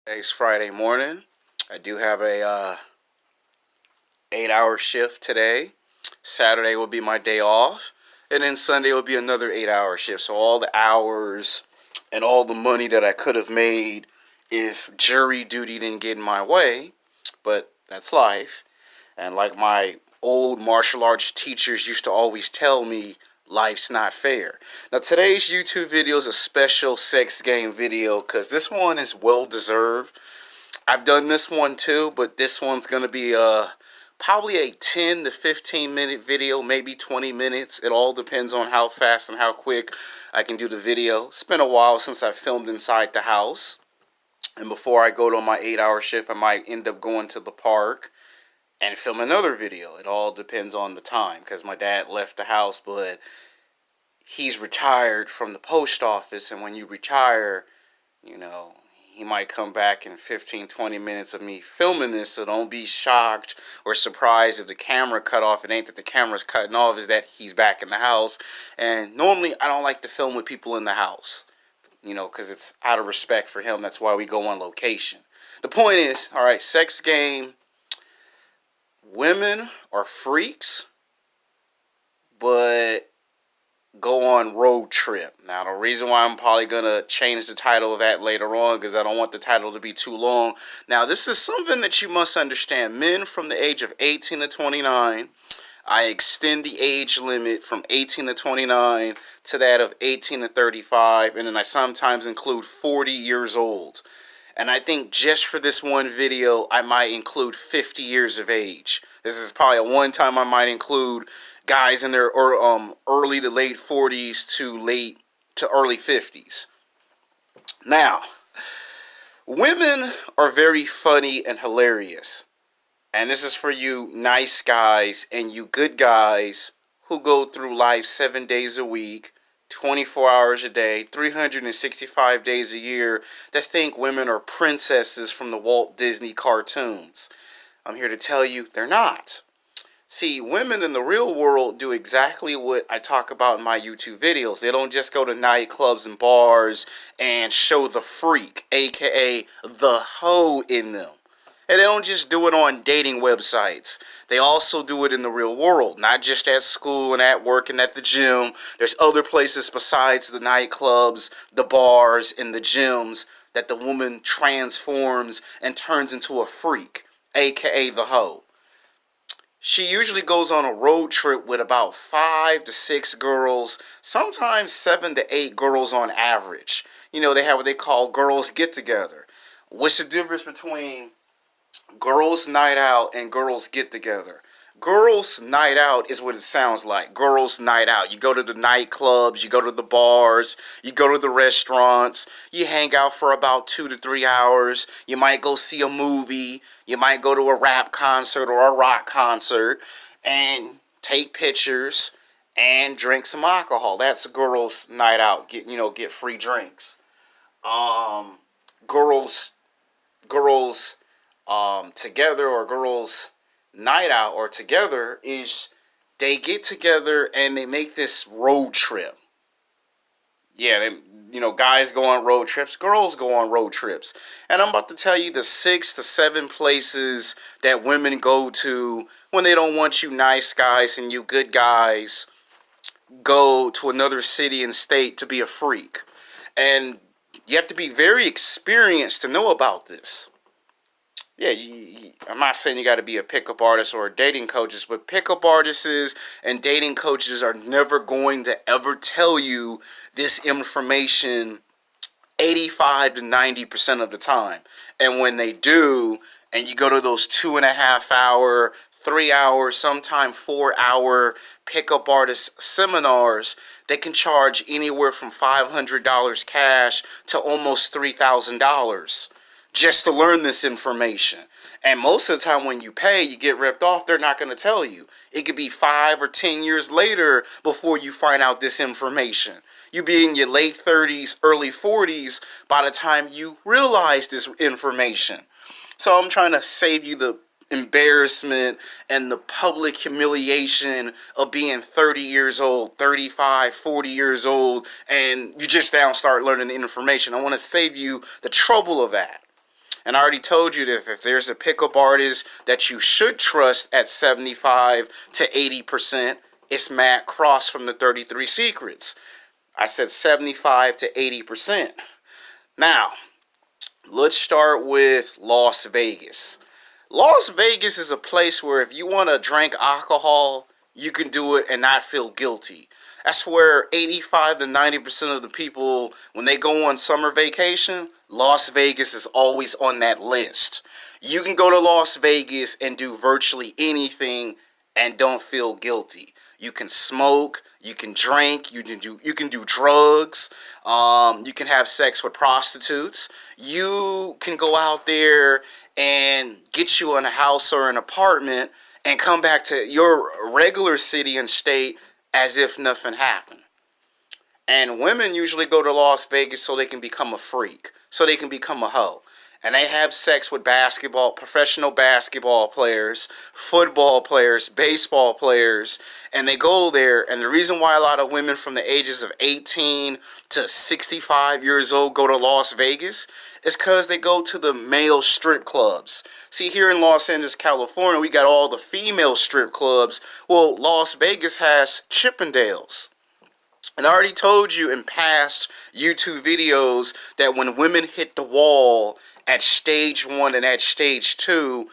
Today's Friday morning. I do have a 8-hour shift today. Saturday will be my day off, and then Sunday will be another 8-hour shift. So all the hours and all the money that I could have made if jury duty didn't get in my way, but that's life. And like my old martial arts teachers used to always tell me, life's not fair. Now today's YouTube video is a special sex game video because this one is well deserved. I've done this one too, but this one's going to be probably a 10 to 15 minute video, maybe 20 minutes. It all depends on how fast and how quick I can do the video. It's been a while since I filmed inside the house. And before I go to my 8-hour shift, I might end up going to the park and film another video. It all depends on the time because my dad left the house, but he's retired from the post office. And when you retire, he might come back in 15-20 minutes of me filming this, so don't be shocked or surprised if the camera cut off. It ain't that the camera's cutting off, is that he's back in the house. And normally I don't like to film with people in the house, because it's out of respect for him. That's why we go on location. The point is, all right, sex game. Women are freaks, but go on road trip. Now, the reason why I'm probably going to change the title of that later on, because I don't want the title to be too long. Now, this is something that you must understand. Men from the age of 18 to 29, I extend the age limit from 18 to 29 to that of 18 to 35, and then I sometimes include 40 years old. And I think just for this one video, I might include 50 years of age. This is probably a one time I might include guys in their early to late 40s to early 50s. Now, women are very funny and hilarious. And this is for you nice guys and you good guys who go through life 7 days a week, 24 hours a day, 365 days a year, that think women are princesses from the Walt Disney cartoons. I'm here to tell you they're not. See, women in the real world do exactly what I talk about in my YouTube videos. They don't just go to nightclubs and bars and show the freak, aka the hoe in them. And they don't just do it on dating websites. They also do it in the real world, not just at school and at work and at the gym. There's other places besides the nightclubs, the bars, and the gyms that the woman transforms and turns into a freak, aka the hoe. She usually goes on a road trip with about 5 to 6 girls, sometimes 7 to 8 girls on average. They have what they call girls get together. What's the difference between girls night out and girls get together? Girls night out is what it sounds like. Girls night out. You go to the nightclubs, you go to the bars, you go to the restaurants, you hang out for about 2 to 3 hours. You might go see a movie, you might go to a rap concert or a rock concert and take pictures and drink some alcohol. That's girls night out. Get free drinks. Girls together, or girls night out or together, is they get together and they make this road trip. Yeah, guys go on road trips, girls go on road trips. And I'm about to tell you the 6 to 7 places that women go to when they don't want you nice guys and you good guys go to another city and state to be a freak. And you have to be very experienced to know about this. Yeah, I'm not saying you got to be a pickup artist or a dating coaches, but pickup artists and dating coaches are never going to ever tell you this information 85 to 90% of the time. And when they do, and you go to those 2.5 hour, 3 hour, sometimes 4 hour pickup artist seminars, they can charge anywhere from $500 cash to almost $3,000. Just to learn this information. And most of the time when you pay, you get ripped off, they're not going to tell you. It could be 5 or 10 years later before you find out this information. You be in your late 30s, early 40s by the time you realize this information. So I'm trying to save you the embarrassment and the public humiliation of being 30 years old, 35, 40 years old, and you just now start learning the information. I want to save you the trouble of that. And I already told you that if there's a pickup artist that you should trust at 75 to 80%, it's Matt Cross from the 33 Secrets. I said 75 to 80%. Now, let's start with Las Vegas. Las Vegas is a place where if you want to drink alcohol, you can do it and not feel guilty. That's where 85 to 90% of the people, when they go on summer vacation, Las Vegas is always on that list. You can go to Las Vegas and do virtually anything and don't feel guilty. You can smoke, you can drink, you can do drugs, you can have sex with prostitutes. You can go out there and get you in a house or an apartment and come back to your regular city and state as if nothing happened. And women usually go to Las Vegas so they can become a freak, so they can become a hoe. And they have sex with professional basketball players, football players, baseball players, and they go there. And the reason why a lot of women from the ages of 18 to 65 years old go to Las Vegas is because they go to the male strip clubs. See, here in Los Angeles, California, we got all the female strip clubs. Well, Las Vegas has Chippendales. And I already told you in past YouTube videos that when women hit the wall at stage 1 and at stage 2,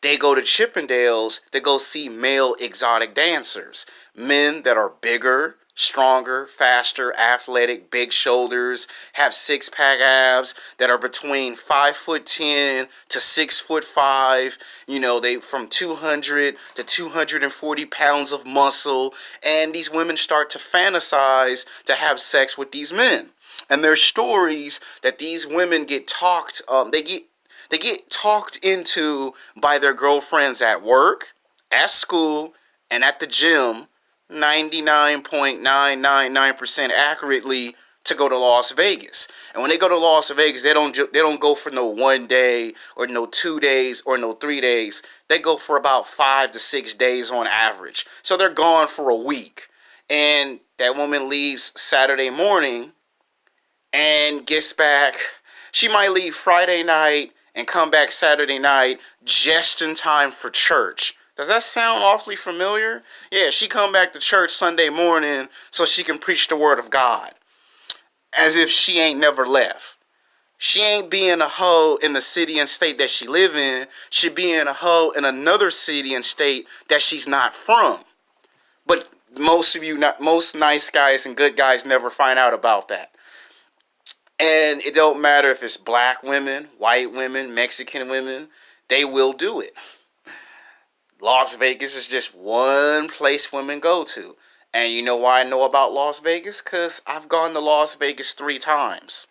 they go to Chippendales to go see male exotic dancers. Men that are bigger, stronger, faster, athletic, big shoulders, have six-pack abs, that are between 5'10" to 6'5". You know, they from 200 to 240 pounds of muscle. And these women start to fantasize to have sex with these men. And there's stories that these women get talked, they get talked into by their girlfriends at work, at school, and at the gym, 99.999% accurately, to go to Las Vegas. And when they go to Las Vegas, they don't go for no 1 day or no 2 days or no 3 days. They go for about 5 to 6 days on average. So they're gone for a week. And that woman leaves Saturday morning and gets back. She might leave Friday night and come back Saturday night just in time for church. Does that sound awfully familiar? Yeah, she come back to church Sunday morning so she can preach the word of God. As if she ain't never left. She ain't being a hoe in the city and state that she live in. She being a hoe in another city and state that she's not from. But most nice guys and good guys never find out about that. And it don't matter if it's black women, white women, Mexican women, they will do it. Las Vegas is just one place women go to. And you know why I know about Las Vegas? Because I've gone to Las Vegas 3 times.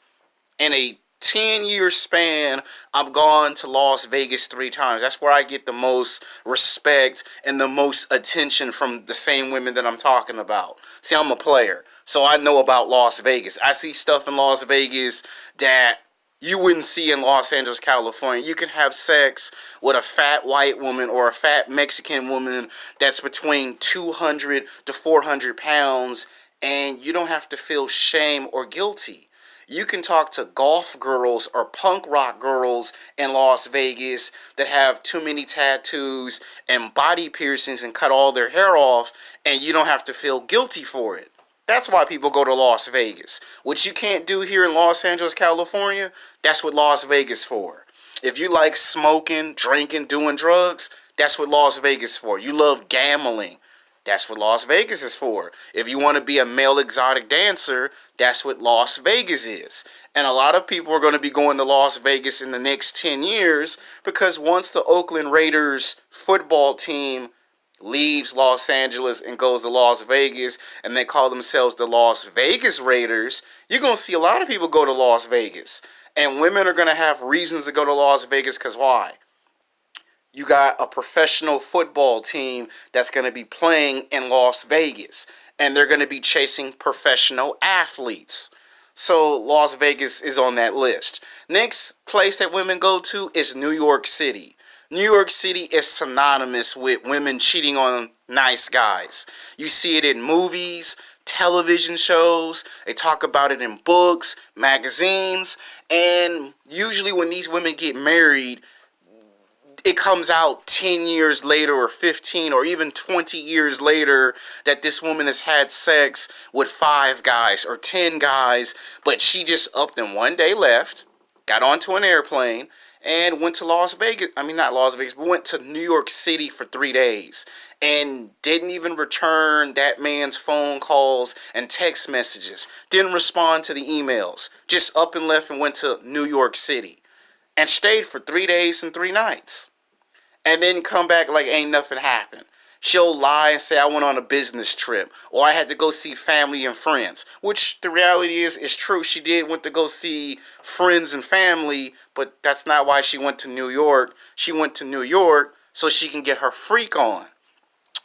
In a 10-year span, I've gone to Las Vegas 3 times. That's where I get the most respect and the most attention from the same women that I'm talking about. See, I'm a player, so I know about Las Vegas. I see stuff in Las Vegas that you wouldn't see in Los Angeles, California. You can have sex with a fat white woman or a fat Mexican woman that's between 200 to 400 pounds, and you don't have to feel shame or guilty. You can talk to golf girls or punk rock girls in Las Vegas that have too many tattoos and body piercings and cut all their hair off, and you don't have to feel guilty for it. That's why people go to Las Vegas. What you can't do here in Los Angeles, California, that's what Las Vegas for. If you like smoking, drinking, doing drugs, that's what Las Vegas is for. You love gambling, that's what Las Vegas is for. If you want to be a male exotic dancer, that's what Las Vegas is. And a lot of people are going to be going to Las Vegas in the next 10 years because once the Oakland Raiders football team leaves Los Angeles and goes to Las Vegas, and they call themselves the Las Vegas Raiders, you're going to see a lot of people go to Las Vegas. And women are going to have reasons to go to Las Vegas because why? You got a professional football team that's going to be playing in Las Vegas, and they're going to be chasing professional athletes. So Las Vegas is on that list. Next place that women go to is New York City. New York City is synonymous with women cheating on nice guys. You see it in movies, television shows. They talk about it in books, magazines, and usually when these women get married, it comes out 10 years later or 15 or even 20 years later that this woman has had sex with 5 guys or 10 guys, but she just up and one day left, got onto an airplane, and went to Las Vegas. I mean, not Las Vegas, but went to New York City for 3 days and didn't even return that man's phone calls and text messages. Didn't respond to the emails. Just up and left and went to New York City and stayed for 3 days and 3 nights. And then come back like ain't nothing happened. She'll lie and say I went on a business trip or I had to go see family and friends, which the reality is true. She did went to go see friends and family, but that's not why she went to New York. She went to New York so she can get her freak on.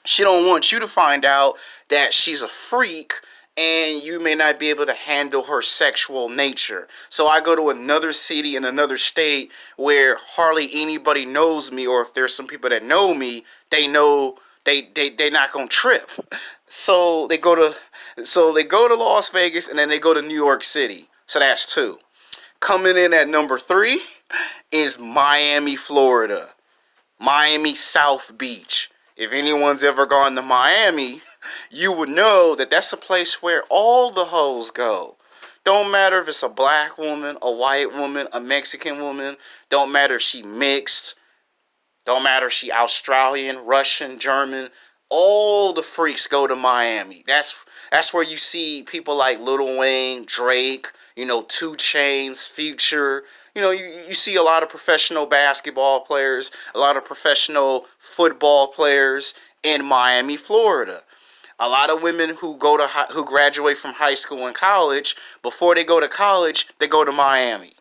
She don't want you to find out that she's a freak and you may not be able to handle her sexual nature. So I go to another city in another state where hardly anybody knows me, or if there's some people that know me, they know they not gonna trip. So they go to Las Vegas and then they go to New York City. So that's 2. Coming in at number 3 is Miami, Florida. Miami South Beach. If anyone's ever gone to Miami, you would know that that's a place where all the hoes go. Don't matter if it's a black woman, a white woman, a Mexican woman. Don't matter if she mixed. Don't matter if she Australian, Russian, German. All the freaks go to Miami. That's where you see people like Lil Wayne, Drake, 2 Chainz, Future. You see a lot of professional basketball players, a lot of professional football players in Miami, Florida. A lot of women who graduate from high school and college, before they go to college, they go to Miami.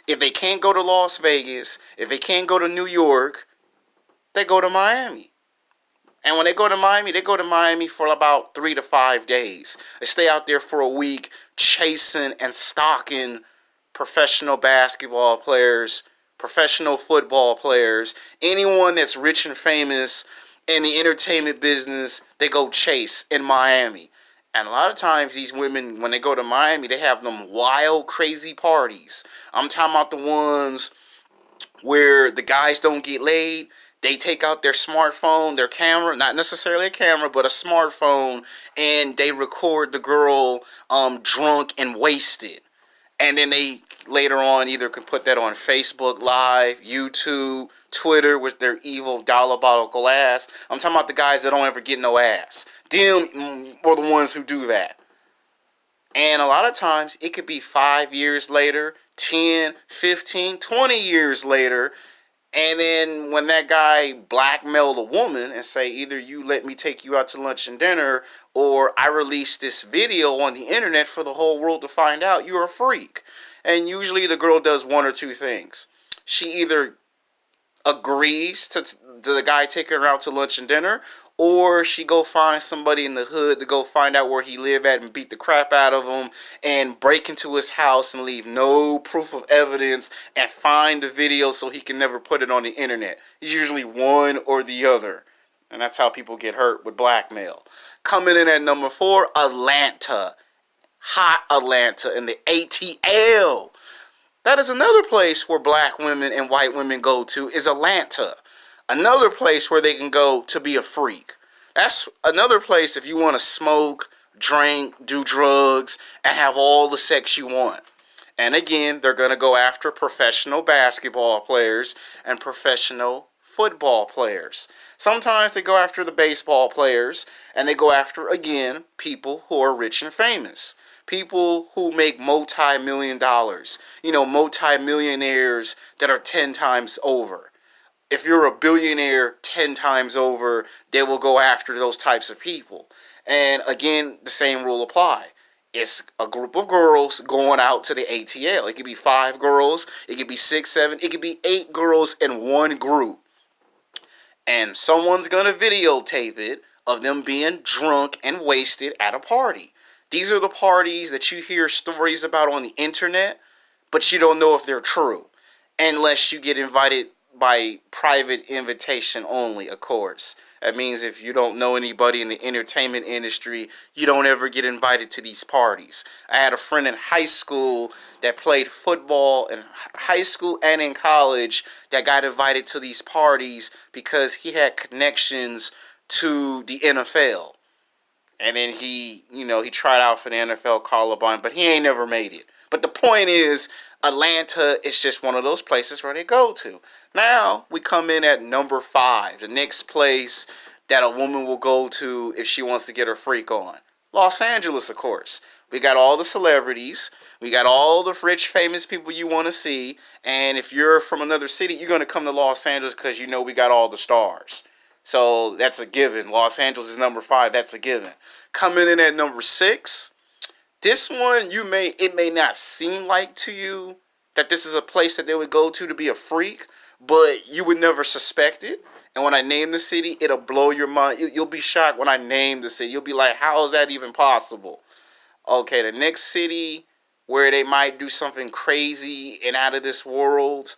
If they can't go to Las Vegas, if they can't go to New York, they go to Miami. And when they go to Miami for about 3 to 5 days. They stay out there for a week chasing and stalking professional basketball players, professional football players, anyone that's rich and famous in the entertainment business, they go chase in Miami. And a lot of times these women, when they go to Miami, they have them wild, crazy parties. I'm talking about the ones where the guys don't get laid. They take out their smartphone, their camera, not necessarily a camera, but a smartphone, and they record the girl drunk and wasted. And then they later on either can put that on Facebook Live, YouTube, Twitter with their evil diabolical ass. I'm talking about the guys that don't ever get no ass. Them are the ones who do that. And a lot of times it could be 5 years later, 10, 15, 20 years later. And then when that guy blackmailed a woman and say, either you let me take you out to lunch and dinner, or I release this video on the internet for the whole world to find out, you're a freak. And usually the girl does one or 2 things. She either agrees to the guy taking her out to lunch and dinner, or she go find somebody in the hood to go find out where he live at and beat the crap out of him and break into his house and leave no proof of evidence and find the video so he can never put it on the internet. It's usually one or the other. And that's how people get hurt with blackmail. Coming in at number 4, Atlanta. Hot Atlanta in the ATL. That is another place where black women and white women go to, is Atlanta. Another place where they can go to be a freak. That's another place if you want to smoke, drink, do drugs, and have all the sex you want. And again, they're going to go after professional basketball players and professional football players. Sometimes they go after the baseball players, and they go after, again, people who are rich and famous. People who make multi-million dollars. Multi-millionaires that are 10 times over. If you're a billionaire 10 times over, they will go after those types of people. And again, the same rule apply. It's a group of girls going out to the ATL. It could be 5 girls. It could be 6, 7. It could be 8 girls in one group. And someone's going to videotape it of them being drunk and wasted at a party. These are the parties that you hear stories about on the internet, but you don't know if they're true. Unless you get invited by private invitation only, of course. That means if you don't know anybody in the entertainment industry, you don't ever get invited to these parties. I had a friend in high school that played football in high school and in college that got invited to these parties because he had connections to the NFL. And then he tried out for the NFL call-up, but he ain't never made it. But the point is, Atlanta is just one of those places where they go to. Now, we come in at number 5, the next place that a woman will go to if she wants to get her freak on. Los Angeles, of course. We got all the celebrities. We got all the rich, famous people you want to see. And if you're from another city, you're going to come to Los Angeles because you know we got all the stars. So that's a given. Los Angeles is number 5. That's a given. Coming in at number 6, this one it may not seem like to you that this is a place that they would go to be a freak, but you would never suspect it. And when I name the city, it'll blow your mind. You'll be shocked when I name the city. You'll be like, how is that even possible? Okay, the next city where they might do something crazy and out of this world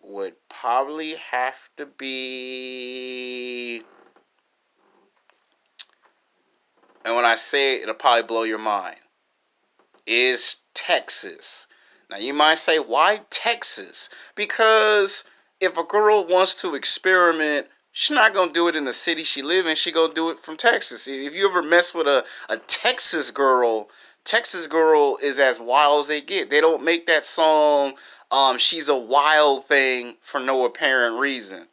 would probably have to be... And when I say it, it'll probably blow your mind. Is Texas. Now you might say, why Texas? Because if a girl wants to experiment, she's not going to do it in the city she lives in. She's going to do it from Texas. If you ever mess with a Texas girl is as wild as they get. They don't make that song, She's a Wild Thing, for no apparent reason.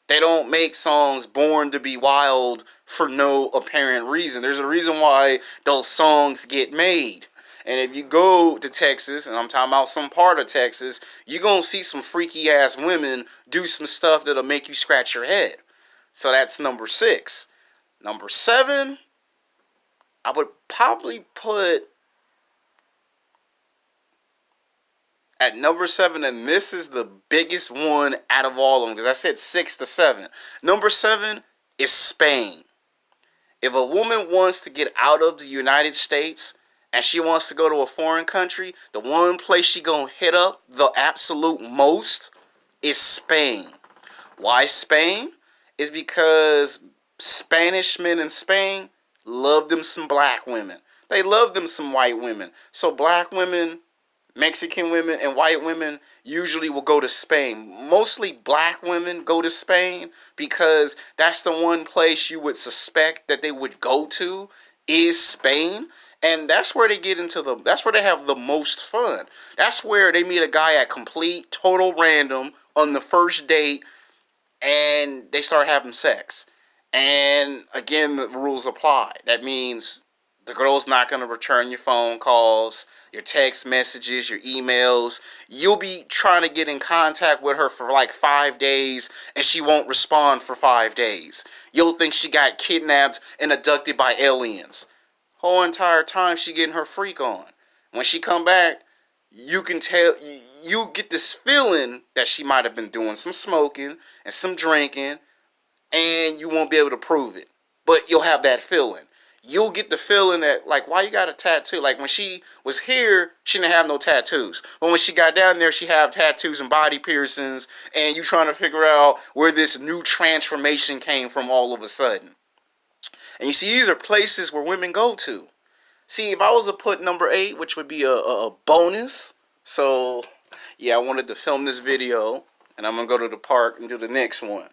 They don't make songs Born to Be Wild for no apparent reason. There's a reason why those songs get made. And if you go to Texas, and I'm talking about some part of Texas, you're going to see some freaky ass women do some stuff that'll make you scratch your head. So that's number 6. Number 7, I would probably put at number 7, and this is the biggest one out of all of them, because I said 6 to 7. Number 7 is Spain. If a woman wants to get out of the United States and she wants to go to a foreign country, the one place she gonna hit up the absolute most is Spain. Why Spain? Is because Spanish men in Spain love them some black women. They love them some white women. So black women, Mexican women, and white women usually will go to Spain. Mostly black women go to Spain because that's the one place you would suspect that they would go to is Spain. And that's where they that's where they have the most fun. That's where they meet a guy at complete, total random on the first date and they start having sex. And again, the rules apply. That means the girl's not going to return your phone calls, your text messages, your emails. You'll be trying to get in contact with her for like 5 days and she won't respond for 5 days. You'll think she got kidnapped and abducted by aliens. Whole entire time she getting her freak on. When she come back, you can tell, you get this feeling that she might have been doing some smoking and some drinking, and you won't be able to prove it. But you'll have that feeling. You'll get the feeling that, like, why you got a tattoo? Like, when she was here, she didn't have no tattoos. But when she got down there, she had tattoos and body piercings, and you trying to figure out where this new transformation came from all of a sudden. And you see, these are places where women go to. See, if I was to put number 8, which would be a bonus. So, yeah, I wanted to film this video. And I'm going to go to the park and do the next one.